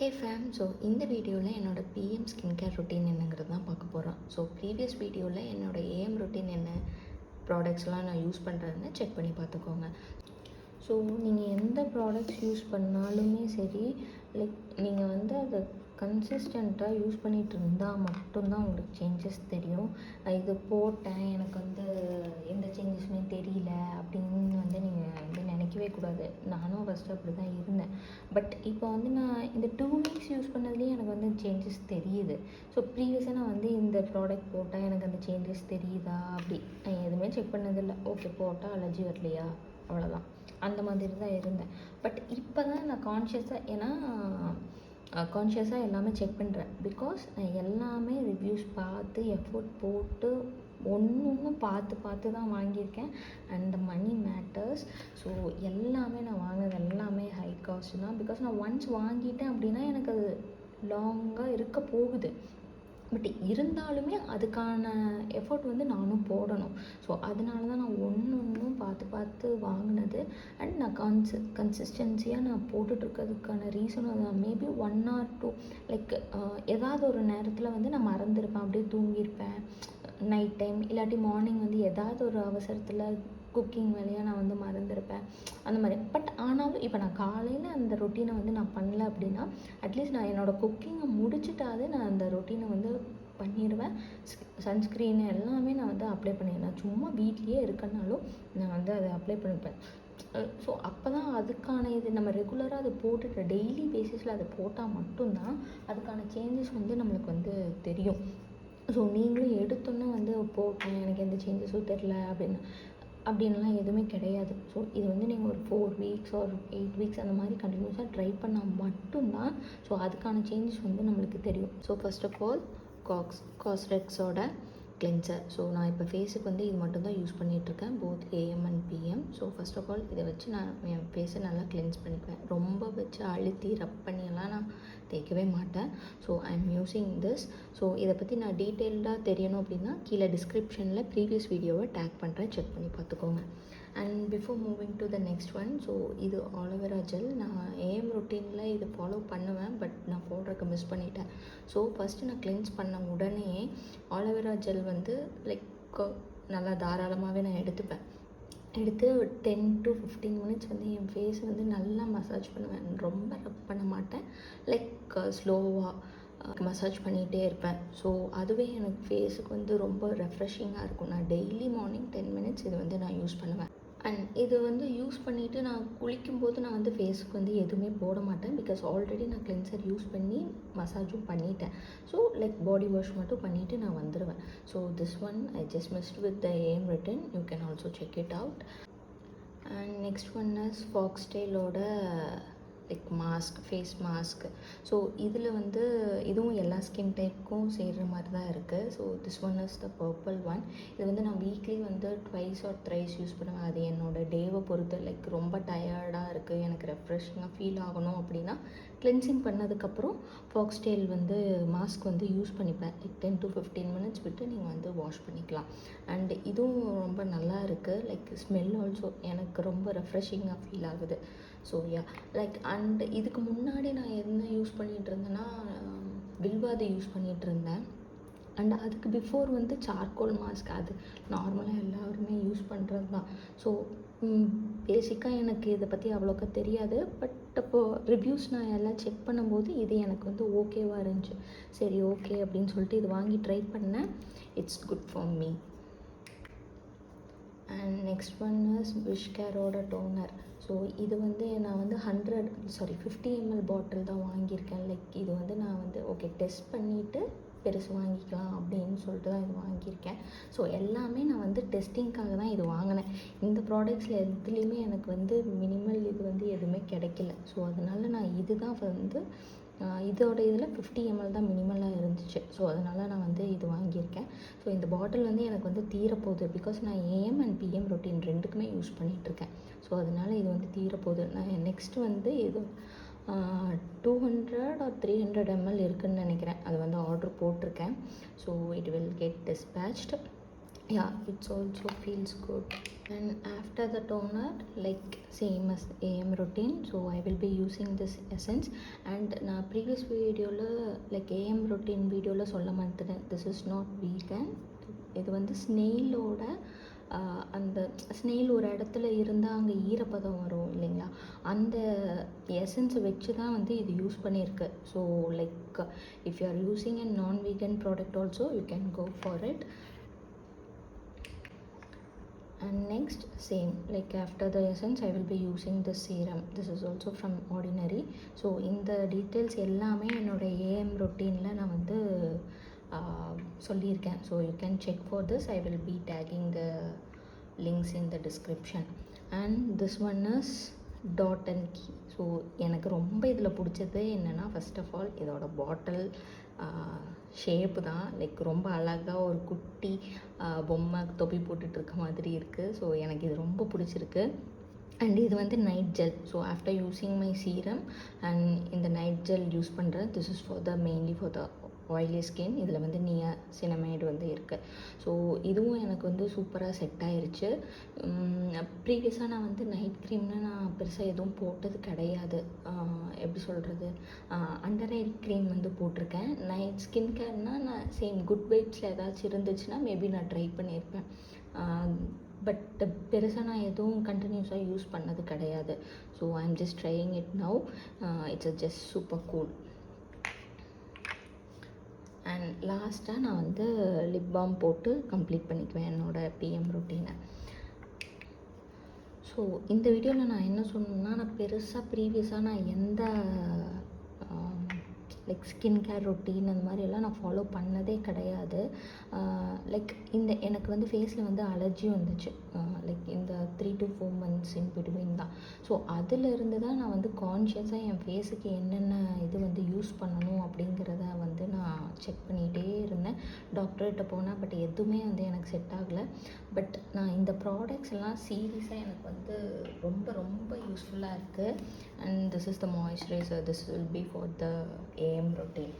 ஹே fame, so இந்த வீடியோவில் என்னோடய பிஎம் ஸ்கின் கேர் ரொட்டீன் என்னங்கிறது தான் பார்க்க போகிறோம். ஸோ ப்ரீவியஸ் வீடியோவில் என்னோடய ஏஎம் ரொட்டீன் என்ன ப்ராடக்ட்ஸ்லாம் நான் யூஸ் பண்ணுறேன்னு செக் பண்ணி பார்த்துக்கோங்க. ஸோ நீங்கள் எந்த ப்ராடக்ட்ஸ் யூஸ் பண்ணாலுமே சரி, லைக் நீங்கள் வந்து அதை கன்சிஸ்டண்ட்டாக யூஸ் பண்ணிகிட்டு இருந்தால் மட்டும்தான் உங்களுக்கு சேஞ்சஸ் தெரியும். இது போட்டேன், எனக்கு வந்து எந்த சேஞ்சஸுமே தெரியல அப்படின்னு வந்து நீங்கள் வந்து நினைக்கவே கூடாது. நானும் ஃபஸ்ட்டு அப்படி தான் இருந்தேன். பட் இப்போ வந்து நான் இந்த 2 வீக்ஸ் யூஸ் பண்ணதுலேயே எனக்கு வந்து சேஞ்சஸ் தெரியுது. ஸோ ப்ரீவியஸாக நான் வந்து இந்த ப்ராடக்ட் போட்டால் எனக்கு அந்த சேஞ்சஸ் தெரியுதா அப்படி நான் எதுவுமே செக் பண்ணதில்லை. ஓகே, போட்டால் அலர்ஜி வரலையா, அவ்வளோதான், அந்த மாதிரி தான் இருந்தேன். பட் இப்போ தான் நான் கான்ஷியஸாக எல்லாமே செக் பண்ணுறேன். பிகாஸ் நான் எல்லாமே ரிவ்யூஸ் பார்த்து எஃபோர்ட் போட்டு ஒன்று பார்த்து தான் வாங்கியிருக்கேன். And money matters. ஸோ எல்லாமே நான் வாங்கினது எல்லாமே ஹை காஸ்ட் தான். பிகாஸ் நான் ஒன்ஸ் வாங்கிட்டேன் அப்படின்னா எனக்கு அது லாங்காக இருக்க போகுது. பட் இருந்தாலுமே அதுக்கான எஃபோர்ட் வந்து நானும் போடணும். ஸோ அதனால தான் நான் ஒன்றும் பார்த்து வாங்கினது. அண்ட் நான் கன்சிஸ்டன்சியாக நான் போட்டுட்ருக்கிறதுக்கான ரீசனும் தான். மேபி 1 or 2 லைக் ஏதாவது ஒரு நேரத்தில் வந்து நான் மறந்துருப்பேன், அப்படியே தூங்கியிருப்பேன் நைட் டைம், இல்லாட்டி மார்னிங் வந்து ஏதாவது ஒரு அவசரத்தில் குக்கிங் வேலையாக நான் வந்து மறந்துருப்பேன், அந்த மாதிரி. பட் ஆனாலும் இப்போ நான் காலையில் அந்த ரொட்டீனை வந்து நான் பண்ணல அப்படின்னா அட்லீஸ்ட் நான் என்னோடய குக்கிங்கை முடிச்சுட்டாவது நான் அந்த ரொட்டீனை வந்து பண்ணிடுவேன். சன்ஸ்க்ரீன் எல்லாமே நான் வந்து அப்ளை பண்ணிடுவேன். நான் சும்மா வீட்லேயே இருக்கனாலும் நான் வந்து அதை அப்ளை பண்ணிப்பேன். ஸோ அப்போ தான் அதுக்கான இது நம்ம ரெகுலராக அதை போட்டுட்டு டெய்லி பேசிஸில் அதை போட்டால் மட்டும்தான் அதுக்கான சேஞ்சஸ் வந்து நம்மளுக்கு வந்து தெரியும். ஸோ நீங்களும் எடுத்தோன்னே வந்து போட்டேன், எனக்கு எந்த சேஞ்சஸும் தெரில அப்படின்லாம் எதுவுமே கிடையாது. ஸோ இது வந்து நீங்கள் ஒரு 4 வீக்ஸ் ஒரு 8 வீக்ஸ் அந்த மாதிரி கண்டினியூஸாக ட்ரை பண்ணால் மட்டும்தான் ஸோ அதுக்கான சேஞ்சஸ் வந்து நம்மளுக்கு தெரியும். ஸோ ஃபர்ஸ்ட் ஆஃப் ஆல் காஸ்ரெக்ஸோட கிளென்சர். ஸோ நான் இப்போ ஃபேஸுக்கு வந்து இது மட்டும்தான் யூஸ் பண்ணிகிட்ருக்கேன், both AM and PM. So first of all இதை வச்சு நான் என் ஃபேஸை நல்லா கிளென்ஸ் பண்ணிப்பேன். ரொம்ப வச்சு அழுத்தி ரப் பண்ணியெல்லாம் நான் தேய்க்கவே மாட்டேன். So I M using this. So இதை பற்றி நான் டீட்டெயில்டாக தெரியணும் அப்படின்னா கீழே டிஸ்கிரிப்ஷனில் ப்ரீவியஸ் வீடியோவை டேக் பண்ணுறேன், செக் பண்ணி பார்த்துக்கோங்க. And before moving to the next one, so இது ஆலோவேரா ஜெல். நான் ஏஎம் ரொட்டீனில் இதை ஃபாலோ பண்ணுவேன், பட் நான் போடுறதுக்கு மிஸ் பண்ணிட்டேன். ஸோ ஃபஸ்ட்டு நான் கிளென்ஸ் பண்ண உடனே ஆலோவேரா ஜெல் வந்து லைக் நல்லா தாராளமாகவே நான் எடுத்து 10 to 15 மினிட்ஸ் வந்து என் ஃபேஸ் வந்து நல்லா மசாஜ் பண்ணுவேன். ரொம்ப ரப் பண்ண மாட்டேன், லைக் ஸ்லோவாக மசாஜ் பண்ணிகிட்டே இருப்பேன். ஸோ அதுவே எனக்கு ஃபேஸுக்கு வந்து ரொம்ப ரெஃப்ரெஷிங்காக இருக்கும். நான் டெய்லி மார்னிங் 10 மினிட்ஸ் இது வந்து நான் யூஸ் பண்ணுவேன். அண்ட் இது வந்து யூஸ் பண்ணிவிட்டு நான் குளிக்கும்போது நான் வந்து ஃபேஸுக்கு வந்து எதுவுமே போட மாட்டேன். பிகாஸ் ஆல்ரெடி நான் கிளென்சர் யூஸ் பண்ணி மசாஜும் பண்ணிட்டேன். ஸோ லைக் பாடி வாஷ் மட்டும் பண்ணிவிட்டு நான் வந்துடுவேன். So this one I just mixed with the AM return. You can also check it out. And next one is ஃபாக்ஸ்டைலோட like mask, face mask. So இதில் வந்து இதுவும் எல்லா ஸ்கின் டைப்புக்கும் சேர்கிற மாதிரி தான் இருக்குது. So this one is the purple one. இது வந்து நான் வீக்லி வந்து 2 or 3 யூஸ் பண்ணுவேன். அது என்னோடய டேவை பொறுத்து. லைக் ரொம்ப டயர்டாக இருக்குது, எனக்கு ரெஃப்ரெஷிங்காக ஃபீல் ஆகணும் அப்படின்னா கிளென்சிங் பண்ணதுக்கப்புறம் ஃபாக்ஸ்டைல் வந்து மாஸ்க் வந்து யூஸ் பண்ணிப்பேன். லைக் 10 to 15 மினிட்ஸ் விட்டு நீங்கள் வந்து வாஷ் பண்ணிக்கலாம். அண்ட் இதுவும் ரொம்ப நல்லா இருக்குது. லைக் ஸ்மெல் ஆல்சோ எனக்கு ரொம்ப ரெஃப்ரெஷிங்காக ஃபீல் ஆகுது. ஸோ லைக் அண்ட் இதுக்கு முன்னாடி நான் என்ன யூஸ் பண்ணிகிட்டு இருந்தேன்னா வில்வாதி யூஸ் பண்ணிகிட்டு இருந்தேன். அண்ட் அதுக்கு பிஃபோர் வந்து சார்கோல் மாஸ்க். அது நார்மலாக எல்லாருமே யூஸ் பண்ணுறது தான். ஸோ பேசிக்காக எனக்கு இதை பற்றி அவ்வளோக்கா தெரியாது. பட் அப்போது ரிவ்யூஸ் நான் எல்லாம் செக் பண்ணும்போது இது எனக்கு வந்து ஓகேவாக இருந்துச்சு. சரி ஓகே அப்படின்னு சொல்லிட்டு இது வாங்கி ட்ரை பண்ணேன். It's good for me. And next one is விஷ்கேரோட டோனர். ஸோ இது வந்து நான் வந்து 50 ml பாட்டில் தான் வாங்கியிருக்கேன். லைக் இது வந்து நான் வந்து ஓகே டெஸ்ட் பண்ணிவிட்டு பெருசு வாங்கிக்கலாம் அப்படின்னு சொல்லிட்டு தான் இது வாங்கியிருக்கேன். ஸோ எல்லாமே நான் வந்து டெஸ்டிங்காக தான் இது வாங்கினேன். இந்த ப்ராடக்ட்ஸில் எதுலேயுமே எனக்கு வந்து மினிமல் இது வந்து எதுவுமே கிடைக்கல. ஸோ அதனால் நான் இது தான் வந்து இதோட இதில் 50 ml தான் மினிமலாக இருந்துச்சு. ஸோ அதனால் நான் வந்து இது வாங்கியிருக்கேன். ஸோ இந்த பாட்டில் வந்து எனக்கு வந்து தீரப்போகுது. பிகாஸ் நான் ஏஎம் அண்ட் பிஎம் ரொட்டீன் ரெண்டுக்குமே யூஸ் பண்ணிகிட்ருக்கேன். ஸோ அதனால் இது வந்து தீரப்போகுது. நான் நெக்ஸ்ட்டு வந்து இது 200 or 300 ml இருக்குதுன்னு நினைக்கிறேன். அது வந்து ஆர்டர் போட்டிருக்கேன். So it will get dispatched. yeah, it's also feels good. And after the toner, like same as AM routine, so I will be using this essence. And நான் previous வீடியோவில் like AM routine வீடியோவில் சொல்ல மாட்டேன், this is not vegan. இது வந்து ஸ்னெயிலோட அந்த snail ஒரு இடத்துல இருந்தால் அங்கே ஈரப்பதம் வரும் இல்லைங்களா, அந்த எசன்ஸை வச்சு தான் வந்து இது யூஸ் பண்ணியிருக்கு. So like if you are using a non vegan product also you can go for it. And next same, like after the essence I will be using the serum. This is also from Ordinary. So இந்த details எல்லாமே என்னோட AM ரொட்டீனில் நான் வந்து சொல்லியிருக்கேன். So you can check for this. I will be taking the links in the description. And this one is Dot and Key. ஸோ எனக்கு ரொம்ப இதில் பிடிச்சது என்னென்னா, ஃபஸ்ட் ஆஃப் ஆல் இதோட பாட்டில் ஷேப்பு தான் லைக் ரொம்ப அழகாக ஒரு குட்டி பொம்மை தொப்பி போட்டுட்ருக்க மாதிரி இருக்குது. ஸோ எனக்கு இது ரொம்ப பிடிச்சிருக்கு. அண்ட் இது வந்து night gel. So after using my serum and இந்த நைட் ஜெல் யூஸ் பண்ணுறேன். This is for the mainly for the oily skin. இதில் வந்து நியாசினமைடு வந்து இருக்குது. ஸோ இதுவும் எனக்கு வந்து சூப்பராக செட் ஆயிருச்சு. ப்ரீவியஸாக நான் வந்து நைட் க்ரீம்னா நான் பெருசாக எதுவும் போட்டது கிடையாது. எப்படி சொல்கிறது, அண்டர் ஐ க்ரீம் வந்து போட்டிருக்கேன். நைட் ஸ்கின் கேர்னால் நான் சேம் குட் வைப்ஸில் ஏதாச்சும் இருந்துச்சுன்னா மேபி நான் ட்ரை பண்ணியிருப்பேன். பட் பெருசாக நான் எதுவும் கண்டினியூஸாக யூஸ் பண்ணது கிடையாது. So I am just trying it now. It's just super cool. அண்ட் லாஸ்ட்டாக நான் வந்து லிப் பாம் போட்டு கம்ப்ளீட் பண்ணிக்குவேன் என்னோடய பிஎம் ரொட்டீனை. ஸோ இந்த வீடியோவில் நான் என்ன சொன்னேன்னா, நான் பெருசாக ப்ரீவியஸாக நான் எந்த லைக் ஸ்கின் கேர் ரொட்டீன் அந்த மாதிரியெல்லாம் நான் ஃபாலோ பண்ணதே கிடையாது. லைக் இந்த எனக்கு வந்து ஃபேஸில் வந்து அலர்ஜியும் வந்துச்சு லைக் இந்த 3 to 4 months இன் பிட்வீன் தான். ஸோ அதிலிருந்து தான் நான் வந்து கான்ஷியஸாக என் ஃபேஸுக்கு என்னென்ன இது வந்து யூஸ் பண்ணணும் அப்படிங்கிறத வந்து நான் செக் பண்ணிகிட்டே இருந்தேன். டாக்டர்கிட்ட போனேன், பட் எதுவுமே வந்து எனக்கு செட் ஆகலை. பட் நான் இந்த ப்ராடக்ட்ஸ் எல்லாம் சீரியஸாக எனக்கு வந்து ரொம்ப ரொம்ப யூஸ்ஃபுல்லாக இருக்குது. And this is the moisturiser. This will be for the AM routine.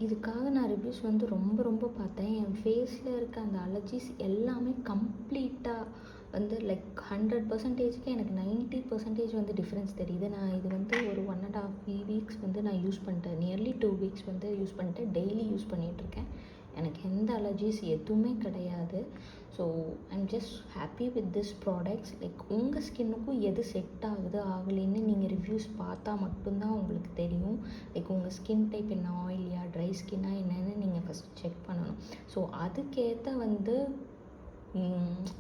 இதுக்காக நான் ரிவ்யூஸ் வந்து ரொம்ப ரொம்ப பார்த்தேன். என் ஃபேஸில் இருக்க அந்த அலர்ஜிஸ் எல்லாமே கம்ப்ளீட்டாக வந்து லைக் 100%க்கு எனக்கு 90% வந்து டிஃப்ரென்ஸ் தெரியுது. நான் இது வந்து ஒரு 1.5 weeks வந்து நான் யூஸ் பண்ணிட்டேன். நியர்லி 2 weeks வந்து யூஸ் பண்ணிட்டேன். டெய்லி யூஸ் பண்ணிகிட்ருக்கேன். எனக்கு எந்த அலர்ஜிஸ் எதுவுமே கிடையாது. So I'm just happy with this products. Like உங்கள் ஸ்கின்னுக்கும் எது செட் ஆகுது ஆகலைன்னு நீங்கள் ரிவ்யூஸ் பார்த்தா மட்டும்தான் உங்களுக்கு தெரியும். லைக் உங்கள் ஸ்கின் டைப் என்ன, ஆயிலியா ட்ரை ஸ்கின்னாக என்னென்னு நீங்கள் ஃபஸ்ட் செக் பண்ணணும். ஸோ அதுக்கேற்ற வந்து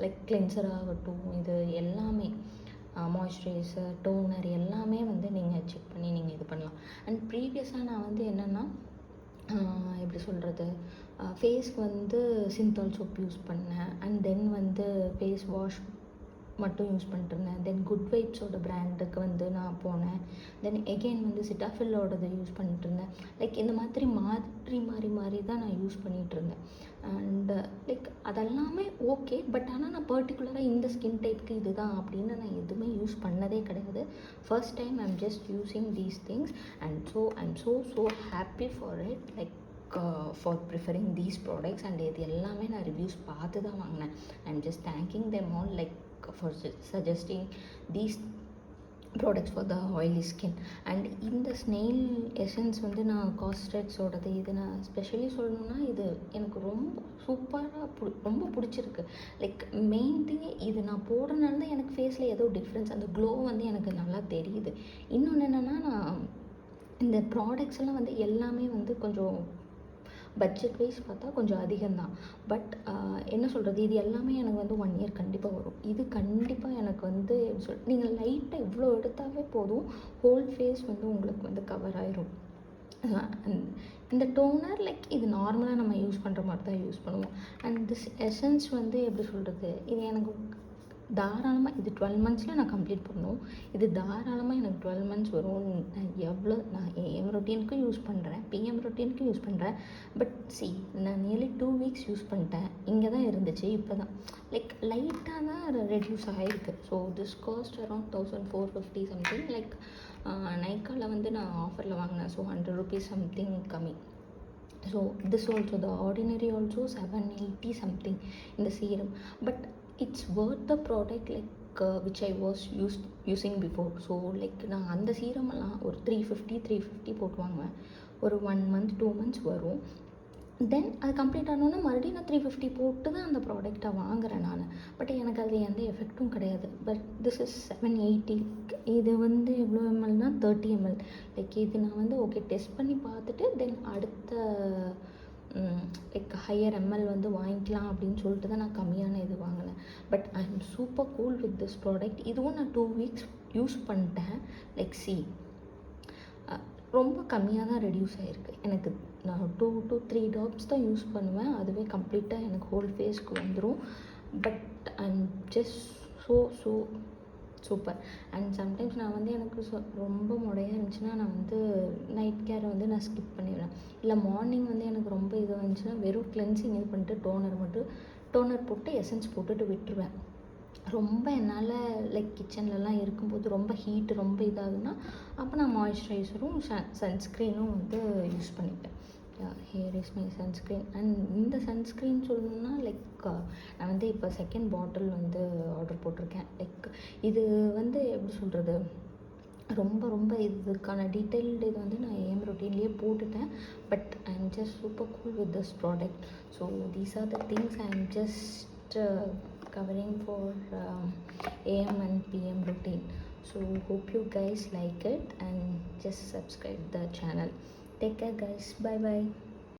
லைக் கிளென்சர் ஆகட்டும், இது எல்லாமே மாய்ஸ்சரைசர், டோனர் எல்லாமே வந்து நீங்கள் செக் பண்ணி நீங்கள் இது பண்ணலாம். அண்ட் ப்ரீவியஸாக நான் வந்து என்னென்னா எப்படி சொல்கிறது, ஃபேஸ்க்கு வந்து சிந்தால் சோப் யூஸ் பண்ணேன். அண்ட் தென் வந்து ஃபேஸ் வாஷ் மட்டும் யூஸ் பண்ணிட்டுருந்தேன். தென் குட் வைப்ஸோட பிராண்டுக்கு வந்து நான் போனேன். தென் எகெயின் வந்து சிட்டாஃபில்லோடது யூஸ் பண்ணிட்டுருந்தேன். லைக் இந்த மாதிரி மாறி தான் நான் யூஸ் பண்ணிகிட்ருந்தேன். அண்டு லைக் அதெல்லாமே ஓகே. பட் ஆனால் நான் பர்டிகுலராக இந்த ஸ்கின் டைப்புக்கு இது தான் அப்படின்னு நான் எதுவுமே யூஸ் பண்ணதே கிடையாது. First time I'm just using these things and so I'm so happy for it. Like for preferring these products. And இது எல்லாமே நான் ரிவ்யூஸ் பார்த்து தான் வாங்கினேன். I'm just thanking them all like for suggesting these products for the oily skin. And இந்த snail essence வந்து நான் காஸ்ட்ரெட்ஸோடது இது நான் ஸ்பெஷலி சொல்லணுன்னா இது எனக்கு ரொம்ப சூப்பராக ரொம்ப பிடிச்சிருக்கு. லைக் மெயின் திங் இது நான் போடுறதுனால தான் எனக்கு ஃபேஸில் ஏதோ டிஃப்ரென்ஸ், அந்த க்ளோ வந்து எனக்கு நல்லா தெரியுது. இன்னொன்று என்னென்னா, நான் இந்த ப்ராடக்ட்ஸ் எல்லாம் வந்து எல்லாமே வந்து கொஞ்சம் பட்ஜெட் வைஸ் பார்த்தா கொஞ்சம் அதிகம்தான். பட் என்ன சொல்கிறது, இது எல்லாமே எனக்கு வந்து 1 year கண்டிப்பாக வரும். இது கண்டிப்பாக எனக்கு வந்து நீங்கள் லைட்டாக இவ்வளோ எடுத்தாவே போதும், ஹோல் ஃபேஸ் வந்து உங்களுக்கு வந்து கவர் ஆயிரும். இந்த டோனர் லைக் இது நார்மலாக நம்ம யூஸ் பண்ணுற மாதிரி தான் யூஸ் பண்ணுவோம். அண்ட் திஸ் எசன்ஸ் வந்து எப்படி சொல்கிறது, இது எனக்கு தாராளமாக இது 12 months நான் கம்ப்ளீட் பண்ணணும். இது தாராளமாக எனக்கு 12 months வரும். நான் ஏஎம் ரொட்டீனுக்கும் யூஸ் பண்ணுறேன், பிஎம் ரொட்டீனுக்கும் யூஸ் பண்ணுறேன். பட் நான் நியர்லி 2 weeks யூஸ் பண்ணிட்டேன். இங்கே தான் இருந்துச்சு, இப்போ தான் லைக் லைட்டாக தான் ரெடியூஸ் ஆகிருக்கு. So this cost around 1450 something. Like நைக்காவில் வந்து நான் ஆஃபரில் வாங்கினேன். ஸோ 100 rupees சம்திங் கம்மி. So this also, the Ordinary also 780 something in the serum, but it's worth the product, like which I was using before. So like நான் அந்த சீரமெல்லாம் ஒரு 350 போட்டு வாங்குவேன். ஒரு 1 month 2 months வரும். தென் அது கம்ப்ளீட் ஆனோன்னா மறுபடியும் நான் 350 போட்டு தான் அந்த ப்ராடக்டை வாங்குகிறேன் நான். பட் எனக்கு அது எந்த எஃபெக்ட்டும் கிடையாது. But this is 780. இது வந்து எவ்வளோ எம்எல்னா 30 ml. லைக் இது நான் வந்து ஓகே டெஸ்ட் பண்ணி பார்த்துட்டு தென் அடுத்த லைக் ஹையர் எம்எல் வந்து வாங்கிக்கலாம் அப்படின்னு சொல்லிட்டு தான் நான் கம்மியான இது வாங்கினேன். But I am super cool with this product. இதுவும் நான் 2 weeks யூஸ் பண்ணிட்டேன். லைக் ரொம்ப கம்மியாக தான் ரெடியூஸ் ஆகிருக்கு எனக்கு. நான் 2 to 3 டாப்ஸ் தான் யூஸ் பண்ணுவேன். அதுவே கம்ப்ளீட்டாக எனக்கு ஹோல் ஃபேஸ்க்கு வந்துடும். But I'm just so super. And sometimes நான் வந்து எனக்கு ரொம்ப முடையாக இருந்துச்சுன்னா நான் வந்து நைட் கேரை வந்து நான் ஸ்கிப் பண்ணிடுவேன். இல்லை மார்னிங் வந்து எனக்கு ரொம்ப இதுவாக இருந்துச்சுன்னா வெறும் கிளென்சிங் இது பண்ணிட்டு டோனர் போட்டு எசன்ஸ் போட்டுட்டு விட்டுருவேன். ரொம்ப என்னால் லைக் கிச்சன்லலாம் இருக்கும்போது ரொம்ப ஹீட்டு ரொம்ப இதாகுதுன்னா அப்போ நான் மாய்ஸ்சரைசரும் சன்ஸ்க்ரீனும் வந்து யூஸ் பண்ணிப்பேன். Here is my sunscreen. And இந்த சன்ஸ்க்ரீன் சொல்லணுன்னா லைக் நான் வந்து இப்போ 2nd பாட்டில் வந்து ஆர்டர் போட்டிருக்கேன். லைக் இது வந்து எப்படி சொல்கிறது, ரொம்ப இதுக்கான டீட்டெயில்டு இது வந்து நான் ஏஎம் ரொட்டீன்லேயே போட்டுட்டேன். But I am just super cool with this product. So these are the things I am just covering for AM and PM routine. So hope you guys like it and just subscribe the channel. Take care guys. Bye bye.